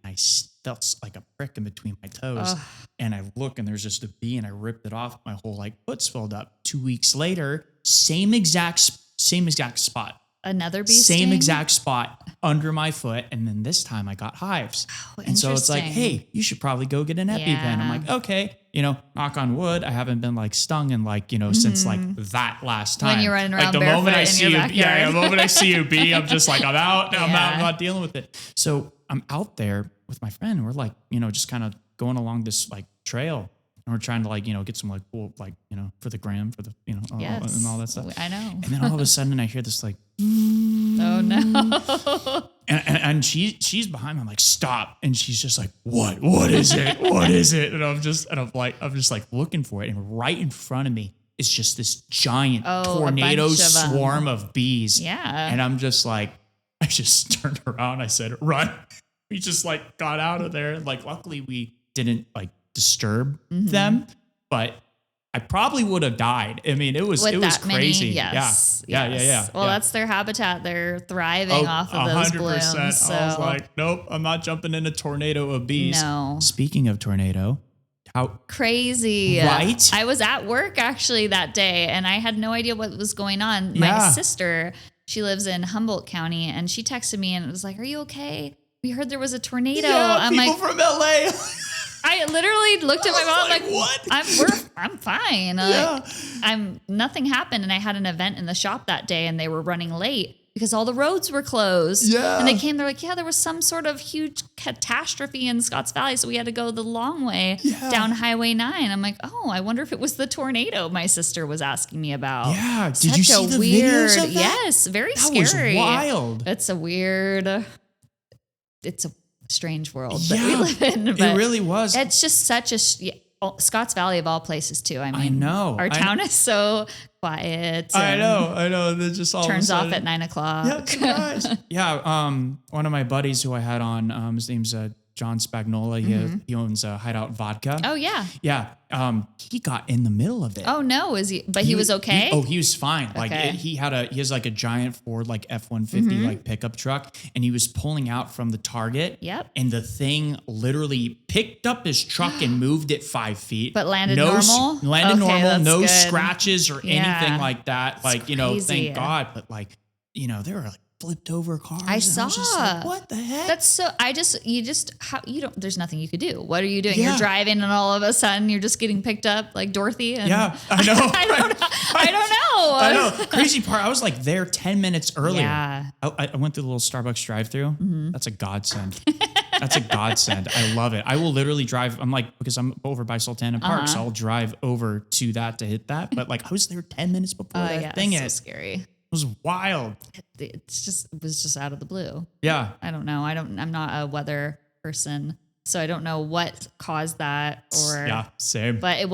felt like a prick in between my toes. And I look, and there's just a bee, and I ripped it off. My whole like foot swelled up. 2 weeks later, same exact spot. Another bee same sting? Exact spot under my foot, and then this time I got hives. And so it's like, hey, you should probably go get an EpiPen. I'm like, okay, knock on wood, I haven't been like stung and like, since like that last time. When you're running around like the moment I in see your you, backyard. the moment I see you be, I'm just like, I'm out. I'm out. I'm not dealing with it. So I'm out there with my friend. And we're like, just kind of going along this like trail. And we're trying to like, get some like cool, like, for the gram, for the, yes. and all that stuff. I know. And then all of a sudden I hear this like, oh no. and she's behind me. I'm like, stop. And she's just like, what is it? What is it? And I'm just like looking for it. And right in front of me is just this giant tornado swarm of bees. Yeah. And I'm just like, I just turned around. I said, run. We just like got out of there. Like, luckily we didn't like disturb them, but I probably would have died. I mean, it was crazy. Yes. Yeah. Well, that's their habitat. They're thriving off of those 100%. Blooms. So. I was like, nope, I'm not jumping in a tornado of bees. No. Speaking of tornado, how crazy, right? I was at work actually that day and I had no idea what was going on. My sister, she lives in Humboldt County, and she texted me and it was like, are you okay? We heard there was a tornado. I'm people like, from LA. I literally looked at my mom like, what? I'm fine. Nothing happened. And I had an event in the shop that day and they were running late because all the roads were closed. Yeah. And they came, they're like, there was some sort of huge catastrophe in Scotts Valley. So we had to go the long way down Highway 9. I'm like, I wonder if it was the tornado my sister was asking me about. Yeah. Did you see the videos of that? Yes. Very scary. That was wild. It's a strange world that we live in. It really was. It's just such a Scotts Valley of all places too. I mean, I know our town is so quiet. I know. They're just all turns off at 9 o'clock. Yeah, surprise. One of my buddies who I had on, his name's John Spagnola. He owns Hideout Vodka. Oh yeah. Yeah. He got in the middle of it. Oh no, is he? But he was okay. He was fine. Like he has like a giant Ford like F-150 like pickup truck, and he was pulling out from the Target. Yep. And the thing literally picked up his truck and moved it 5 feet. But landed normal. Landed normal. No good. scratches or anything like that. It's like crazy. Thank God. But like there were like flipped over cars. I saw. was just like, what the heck? That's so. There's nothing you could do. What are you doing? You're driving, and all of a sudden, you're just getting picked up like Dorothy. And I know. I don't know. I know. Crazy part. I was like there 10 minutes earlier. Yeah. I went through the little Starbucks drive-through. That's a godsend. That's a godsend. I love it. I will literally drive. I'm like, because I'm over by Sultana Park, so I'll drive over to that to hit that. But like, I was there 10 minutes before that thing is. So scary. It was wild. It was just out of the blue. Yeah. I don't know. I'm not a weather person, so I don't know what caused that same. But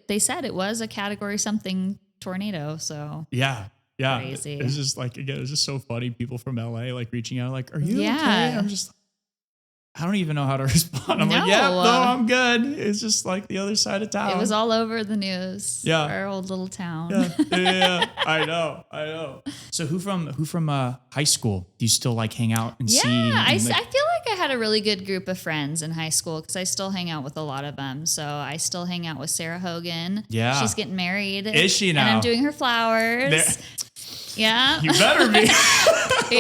they said it was a category something tornado. So yeah. Crazy. It's just like, again, it's just so funny. People from LA like reaching out like, are you okay? I'm just I don't even know how to respond. I'm like, I'm good. It's just like the other side of town. It was all over the news. Yeah. Our old little town. Yeah. I know. So who from high school do you still like hang out and see? Yeah, I feel like I had a really good group of friends in high school because I still hang out with a lot of them. So I still hang out with Sarah Hogan. Yeah. She's getting married. Is she now? And I'm doing her flowers. Yeah. You better be.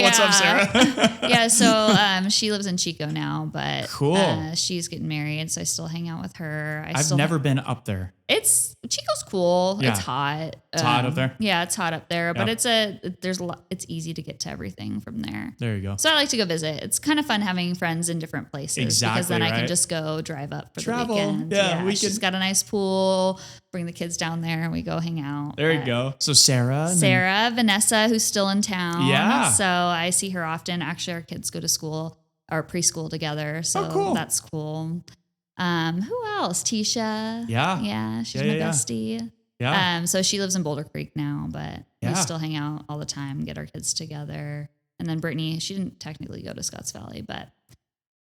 What's up, Sarah? So she lives in Chico now, but cool. She's getting married, so I still hang out with her. I've never been up there. Chico's cool. Yeah. It's hot. It's hot up there? Yeah, it's hot up there, but it's easy to get to everything from there. There you go. So I like to go visit. It's kind of fun having friends in different places. Exactly, because then I can just go drive up for Travel. the weekend. Yeah, she's got a nice pool. Bring the kids down there and we go hang out. There you go. So Sarah, Vanessa, who's still in town. Yeah. So I see her often. Actually, our kids go to school or preschool together. So cool. That's cool. Who else? Tisha. Yeah. Yeah. She's my bestie. Yeah. So she lives in Boulder Creek now, but Yeah. We still hang out all the time, get our kids together. And then Brittany, she didn't technically go to Scotts Valley, but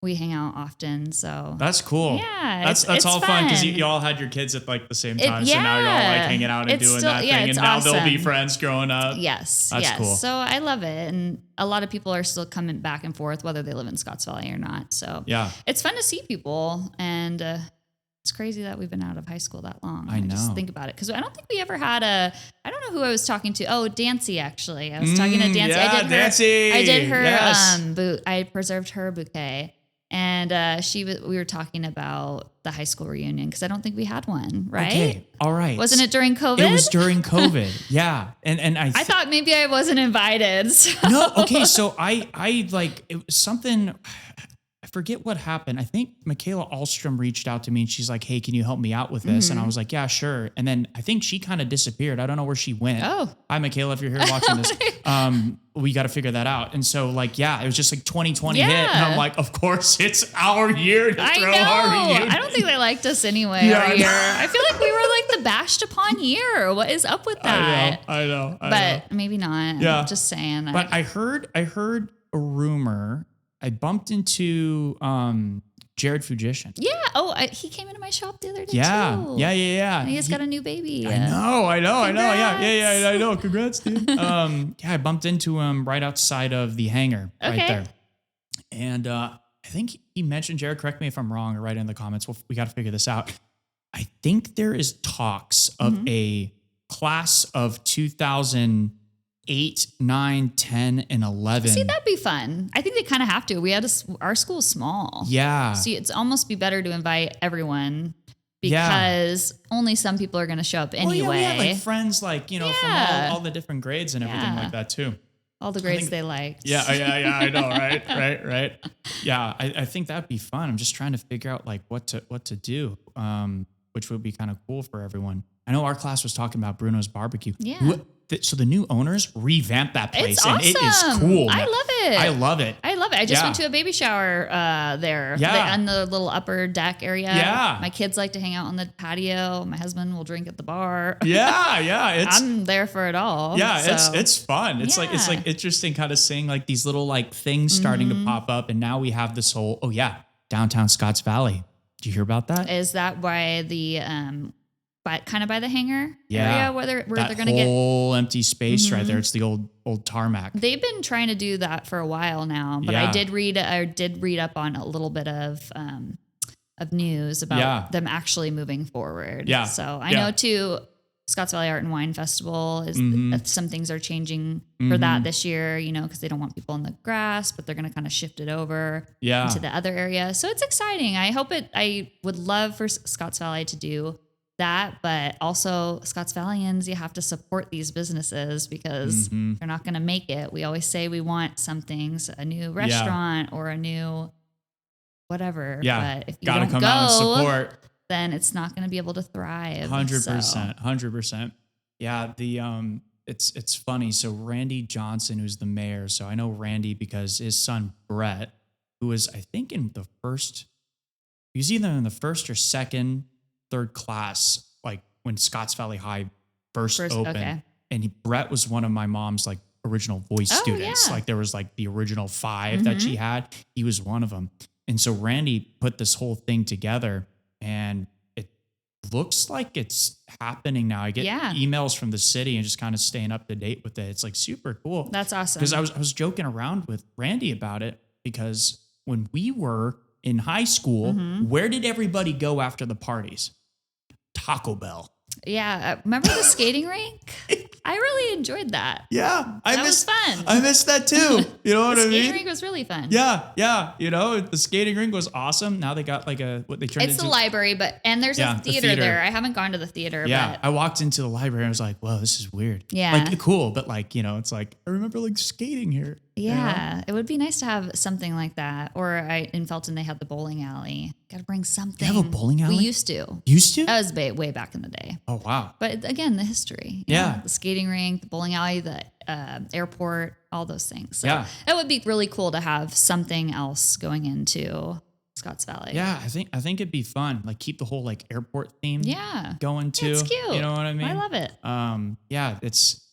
we hang out often. So that's cool. Yeah. That's all fun because you all had your kids at like the same time. So now you're all like hanging out and doing that thing. And now they'll be friends growing up. Yes. That's cool. So I love it. And a lot of people are still coming back and forth, whether they live in Scotts Valley or not. So yeah, it's fun to see people. And it's crazy that we've been out of high school that long. I know. Just think about it. Because I don't think we ever had I don't know who I was talking to. Oh, Dancy, actually. I was talking to Dancy. Yeah, Dancy. I did her, yes. I preserved her bouquet. And And we were talking about the high school reunion because I don't think we had one, right? Okay, all right. Wasn't it during COVID? It was during COVID, yeah. And I thought maybe I wasn't invited. So. No, okay. So I like it was something. I forget what happened. I think Michaela Ahlstrom reached out to me and she's like, "Hey, can you help me out with this?" And I was like, "Yeah, sure." And then I think she kind of disappeared. I don't know where she went. Oh, hi, Michaela, if you're here watching this, we got to figure that out. And so, like, yeah, it was just like 2020 hit, and I'm like, of course, it's our year to throw our reunion. I don't think they liked us anyway. Our year. I feel like we were like the bashed upon year. What is up with that? I know. But maybe not. Yeah, just saying. But I heard a rumor. I bumped into Jared Fujishin. Yeah. Oh, he came into my shop the other day too. Yeah. And he has got a new baby. I know. Yeah, I know. Congrats, dude. I bumped into him right outside of the hangar right there. And I think he mentioned, Jared, correct me if I'm wrong or write in the comments. We got to figure this out. I think there is talks of a class of 2008, 9, 10, and 11. See, that'd be fun. I think they kind of have to. Our school's small. Yeah. See, it's almost be better to invite everyone because only some people are going to show up anyway. Well, we had like friends, like, from all the different grades and everything like that too. All the grades they liked. Yeah, I know, right. Yeah, I think that'd be fun. I'm just trying to figure out like what to do, which would be kind of cool for everyone. I know our class was talking about Bruno's Barbecue. Yeah. So the new owners revamped that place, it's awesome. And it is cool. I love it. I just went to a baby shower there. Yeah. On the little upper deck area. Yeah. My kids like to hang out on the patio. My husband will drink at the bar. Yeah. I'm there for it all. Yeah, so. it's fun. It's like interesting kind of seeing like these little like things starting to pop up. And now we have this whole, downtown Scotts Valley. Did you hear about that? Is that why the kind of by the hangar area where they're going to get whole empty space right there. It's the old tarmac. They've been trying to do that for a while now, but I did read up on a little bit of news about them actually moving forward. Yeah. So I know too, Scotts Valley Art and Wine Festival is some things are changing for that this year, because they don't want people in the grass, but they're going to kind of shift it over into the other area. So it's exciting. I would love for Scotts Valley to do that, but also Scotts Valleyans, you have to support these businesses because they're not going to make it. We always say we want a new restaurant or a new whatever. Yeah. But if you don't come out and support, then it's not going to be able to thrive. 100%. Yeah. It's funny. So Randy Johnson, who's the mayor. So I know Randy because his son Brett, who was, I think he was either in the first or second, third class, like when Scotts Valley High first opened. And Brett was one of my mom's like original voice students. Yeah. Like there was like the original 5 that she had. He was one of them. And so Randy put this whole thing together and it looks like it's happening now. I get emails from the city and just kind of staying up to date with it. It's like super cool. That's awesome. Because I was joking around with Randy about it because when we were in high school, where did everybody go after the parties? Taco Bell. Yeah. Remember the skating rink? I really enjoyed that. Yeah. That was fun. I missed that too. You know what I mean? The skating rink was really fun. Yeah. The skating rink was awesome. Now they got like what they turned into. It's the library, and there's a theater there. I haven't gone to the theater. Yeah. But I walked into the library and I was like, whoa, this is weird. Yeah. Like cool. But like, it's like, I remember like skating here. Yeah. It would be nice to have something like that. Or in Felton, they had the bowling alley. Got to bring something. They have a bowling alley? We used to. That was way back in the day. Oh, wow. But again, the history. Yeah. The skating rink, the bowling alley, the airport, all those things. So it would be really cool to have something else going into Scotts Valley. Yeah, I think it'd be fun. Like keep the whole like airport theme going too. It's cute. You know what I mean? I love it. It's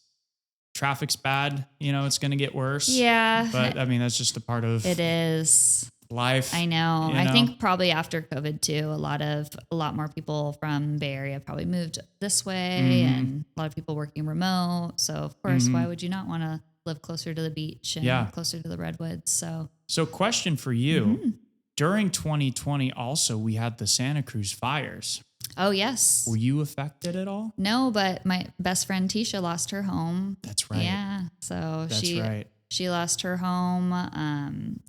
traffic's bad, it's going to get worse. Yeah. But I mean, that's just a part of it is life. I know. I think probably after COVID too, a lot more people from Bay Area probably moved this way and a lot of people working remote. So of course, why would you not want to live closer to the beach and closer to the redwoods? So question for you, during 2020 also, we had the Santa Cruz fires. Oh, yes. Were you affected at all? No, but my best friend Tisha lost her home. That's right. Yeah. So She lost her home.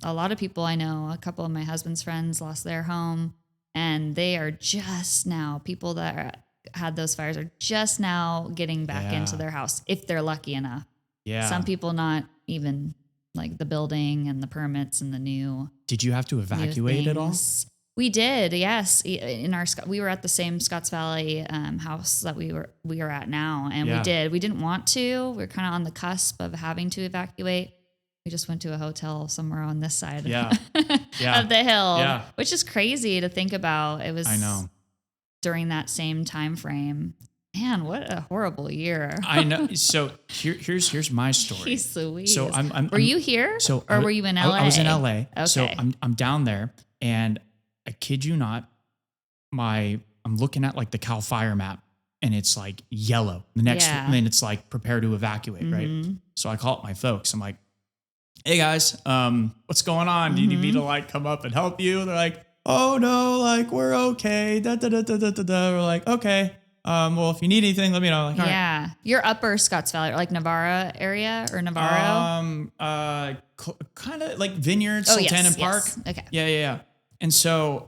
A lot of people I know, a couple of my husband's friends lost their home, and they are just now, people that had those fires are just now getting back into their house if they're lucky enough. Yeah. Some people not even like the building and the permits and the new. Did you have to evacuate at all? We did, yes. We were at the same Scotts Valley house that we are at now, and we did. We didn't want to. We were kind of on the cusp of having to evacuate. We just went to a hotel somewhere on this side of the hill, which is crazy to think about. It was during that same time frame. Man, what a horrible year. I know. So here's my story. Jeez Louise. So were you here? Or were you in LA? I was in LA. Okay. So I'm down there, and I kid you not, I'm looking at like the Cal Fire map, and it's like yellow. The next, and then it's like prepare to evacuate, right? So I call up my folks. I'm like, hey guys, what's going on? Do you need me to like come up and help you? They're like, oh no, like we're okay. We're like, okay. Well, if you need anything, let me know. Like, all right. You're upper Scotts Valley, like Navarro area or Navarro? Kind of like Vineyard, Sultan and Park. Yes. Okay. Yeah. And so,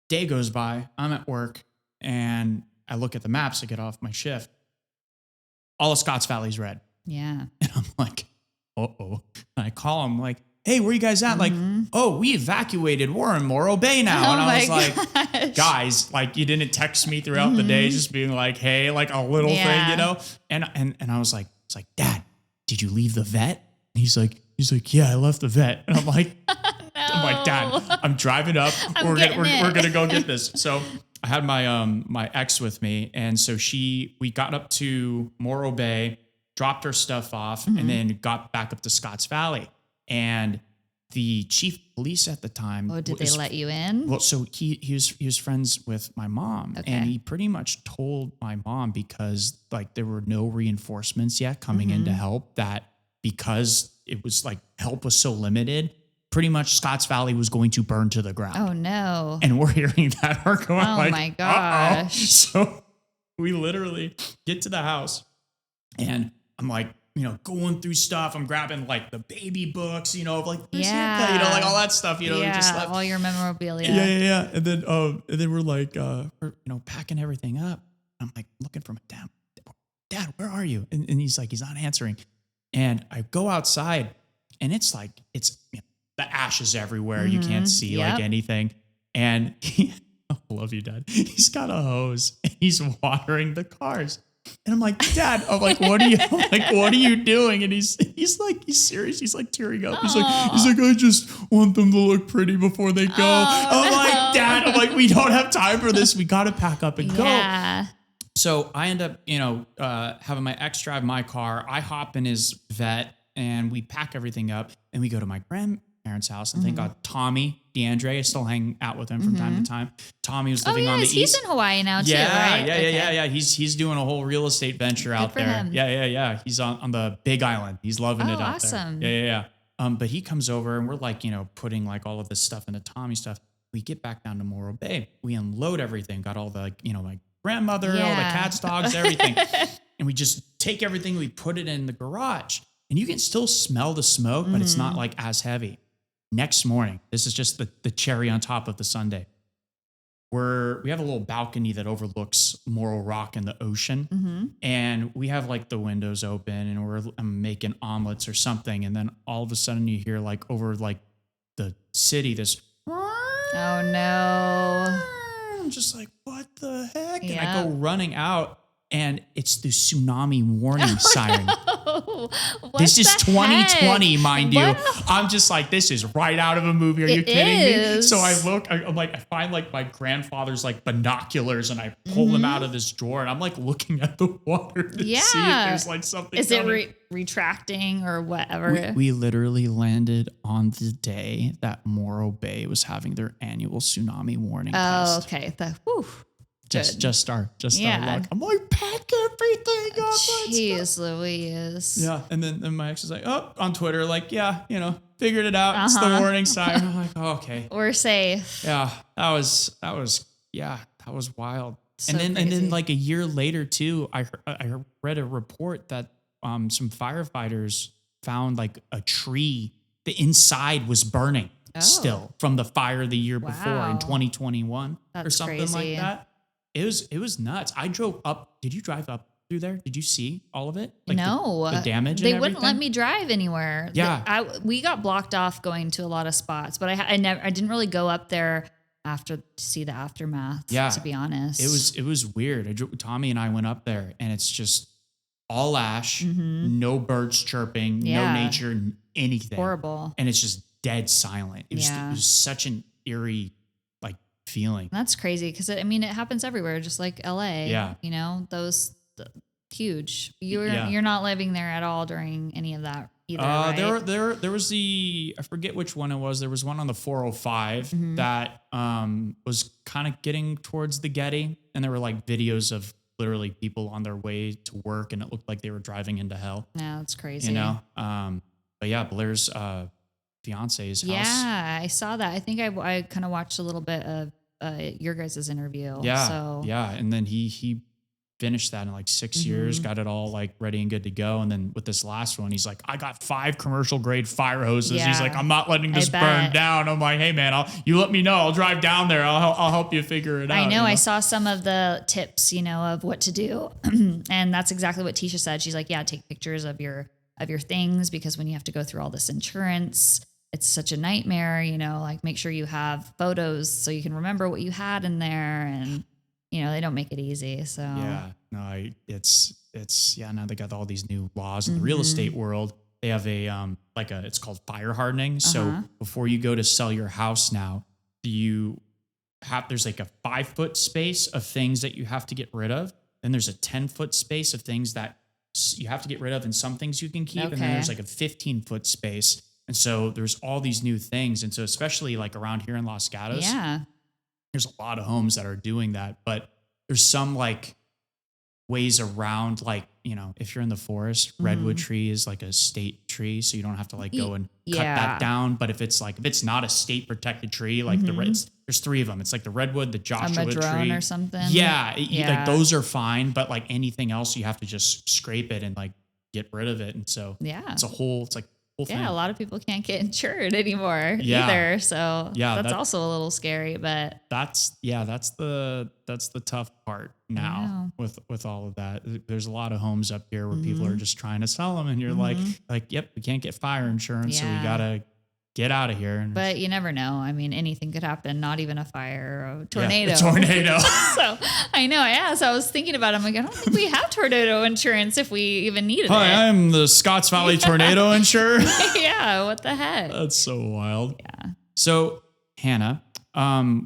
day goes by, I'm at work, and I look at the maps to get off my shift. All of Scotts Valley's red. Yeah. And I'm like, uh-oh. And I call him like, hey, where you guys at? Like, oh, we evacuated. We're in Morro Bay now. And I was like, guys, like you didn't text me throughout the day, just being like, hey, like a little thing, you know? And I was like, Dad, did you leave the vet? And he's like, yeah, I left the vet. And I'm like, I'm like, Dad, I'm driving up. We're gonna go get this. So I had my ex with me, and so we got up to Morro Bay, dropped her stuff off, and then got back up to Scotts Valley. And the chief of police at the time. Oh, did they let you in? Well, so he was friends with my mom, and he pretty much told my mom, because like there were no reinforcements yet coming in to help, that because it was like help was so limited, pretty much Scotts Valley was going to burn to the ground. Oh no. And we're hearing that. We're going oh my gosh. Uh-oh. So we literally get to the house, and I'm like, going through stuff. I'm grabbing like the baby books, of like, like all that stuff, we just left. All your memorabilia. Yeah. And then we're like, packing everything up. I'm like looking for my dad. Dad, where are you? And he's like, he's not answering. And I go outside, and it's like, the ashes everywhere. You can't see like anything. And I love you, Dad. He's got a hose, and he's watering the cars. And I'm like, Dad, what are you doing? And he's serious. He's like tearing up. He's like, I just want them to look pretty before they go. I'm like, Dad, we don't have time for this. We got to pack up and go. So I end up, having my ex drive my car. I hop in his vet, and we pack everything up, and we go to my grandparents' house. And thank God, Tommy DeAndre, I still hang out with him from time to time. Tommy was living on the east. He's in Hawaii now too, right? Yeah. He's doing a whole real estate venture out there. Him. Yeah. He's on the Big Island. He's loving it out awesome. there. Yeah. But he comes over, and we're like, putting like all of this stuff into Tommy stuff. We get back down to Morro Bay. We unload everything. Got all the my grandmother, all the cats, dogs, everything. And we just take everything. We put it in the garage, and you can still smell the smoke, but it's not like as heavy. Next morning, this is just the cherry on top of the sundae. We have a little balcony that overlooks Morro Rock and the ocean. And we have like the windows open, and I'm making omelets or something. And then all of a sudden you hear like over like the city, this. Oh no. I'm just like, what the heck? And I go running out, and it's the tsunami warning siren. No. This is 2020, mind you. I'm just like, this is right out of a movie. Are you kidding me? So I look, I'm like, I find like my grandfather's like binoculars, and I pull them out of this drawer, and I'm like looking at the water to see if there's like something. Is it retracting or whatever? We literally landed on the day that Morro Bay was having their annual tsunami warning test. Oh, okay. Just our luck. I'm like, pack everything up. Jeez Louise. Yeah. And then my ex is like, on Twitter, like, figured it out. It's the warning sign. I'm like, okay. We're safe. Yeah. That was wild. So and then like a year later too, I read a report that some firefighters found like a tree. The inside was burning still from the fire the year before in 2021 or something like that. It was nuts. I drove up. Did you drive up through there? Did you see all of it? Like no. The damage They and wouldn't let me drive anywhere. Yeah. We got blocked off going to a lot of spots, but I didn't really go up there after to see the aftermath, to be honest. It was weird. Tommy and I went up there and it's just all ash, no birds chirping, no nature, anything. Horrible. And it's just dead silent. It was such an eerie feeling. That's crazy because it happens everywhere, just like LA. Yeah. You know, huge. You're not living there at all during any of that either, right? There was I forget which one it was. There was one on the 405 that was kind of getting towards the Getty, and there were like videos of literally people on their way to work, and it looked like they were driving into hell. Yeah, that's crazy. You know, but yeah, Blair's fiance's house. Yeah, I saw that. I think I kind of watched a little bit of your guys' interview. Yeah, so. yeah, and then he finished that in like 6 years, got it all like ready and good to go. And then with this last one, he's like, I got 5 commercial grade fire hoses. Yeah, he's like, I'm not letting this burn down. I'm like, hey man, you let me know. I'll drive down there. I'll help you figure it out. I know. I saw some of the tips, of what to do. And that's exactly what Tisha said. She's like, yeah, take pictures of your things, because when you have to go through all this insurance, it's such a nightmare, like make sure you have photos so you can remember what you had in there. And they don't make it easy. So yeah, no, it's now they got all these new laws in the real estate world. They have it's called fire hardening. So before you go to sell your house now, there's like a 5-foot space of things that you have to get rid of. Then there's a 10-foot space of things that you have to get rid of, and some things you can keep. Okay. And then there's like a 15-foot space. And so there's all these new things. And so especially like around here in Los Gatos, there's a lot of homes that are doing that, but there's some like ways around, like, if you're in the forest, redwood tree is like a state tree. So you don't have to like go and cut that down. But if it's not a state protected tree, like there's 3 of them. It's like the redwood, the Joshua tree or something. Yeah. Like those are fine. But like anything else, you have to just scrape it and like get rid of it. And so it's a whole thing. A lot of people can't get insured anymore either. So that's also a little scary, but that's the tough part now with all of that. There's a lot of homes up here where people are just trying to sell them, and you're like, yep, we can't get fire insurance. So we got to get out of here. But you never know. I mean, anything could happen, not even a fire or a tornado. Yeah, a tornado. So I know. So I was thinking about it. I'm like, I don't think we have tornado insurance if we even needed it. Hi, I'm the Scotts Valley tornado insurer. Yeah, what the heck? That's so wild. Yeah. So Hannah,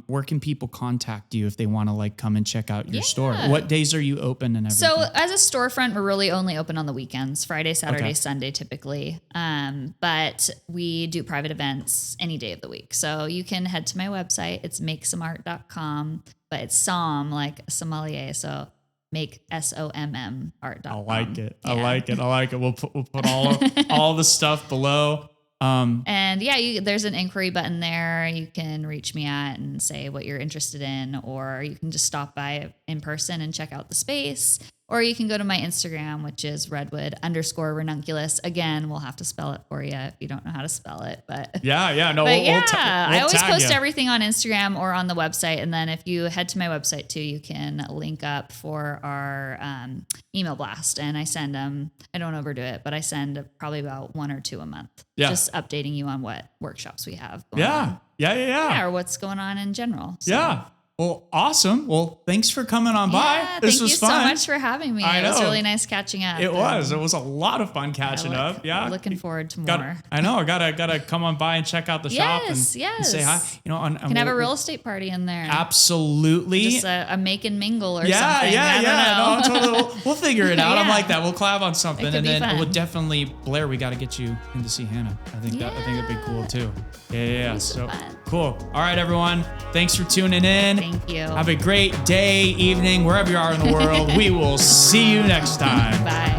where can people contact you if they want to like come and check out your store? What days are you open and everything? So as a storefront, we're really only open on the weekends, Friday, Saturday, Sunday, typically. But we do private events any day of the week. So you can head to my website. It's makesomart.com, but it's som like sommelier. So make SOMM art.com. I like it. Yeah. I like it. We'll put all the stuff below. And there's an inquiry button there. You can reach me at and say what you're interested in, or you can just stop by in person and check out the space, or you can go to my Instagram, which is Redwood_Ranunculus. Again, we'll have to spell it for you if you don't know how to spell it, but I always post everything on Instagram or on the website. And then if you head to my website too, you can link up for our, email blast, and I send them, I don't overdo it, but I send probably about 1 or 2 a month. Yeah. Just updating you on what workshops we have going on. Yeah. Or what's going on in general. So. Yeah. Well, awesome. Well, thanks for coming on by. This was fun. Thank you so much for having me. It was really nice catching up. It was a lot of fun catching up. Yeah. Looking forward to more. I know. I gotta come on by and check out the shop and say hi. Can have a real estate party in there. Absolutely. Just a make and mingle or something. I don't know. No, we'll figure it out. I'm like that. We'll collab on something, and then we'll definitely, Blair, we got to get you in to see Hannah. I think that'd be cool too. Yeah. So cool. All right, everyone. Thanks for tuning in. Thank you. Have a great day, evening, wherever you are in the world. We will see you next time. Bye.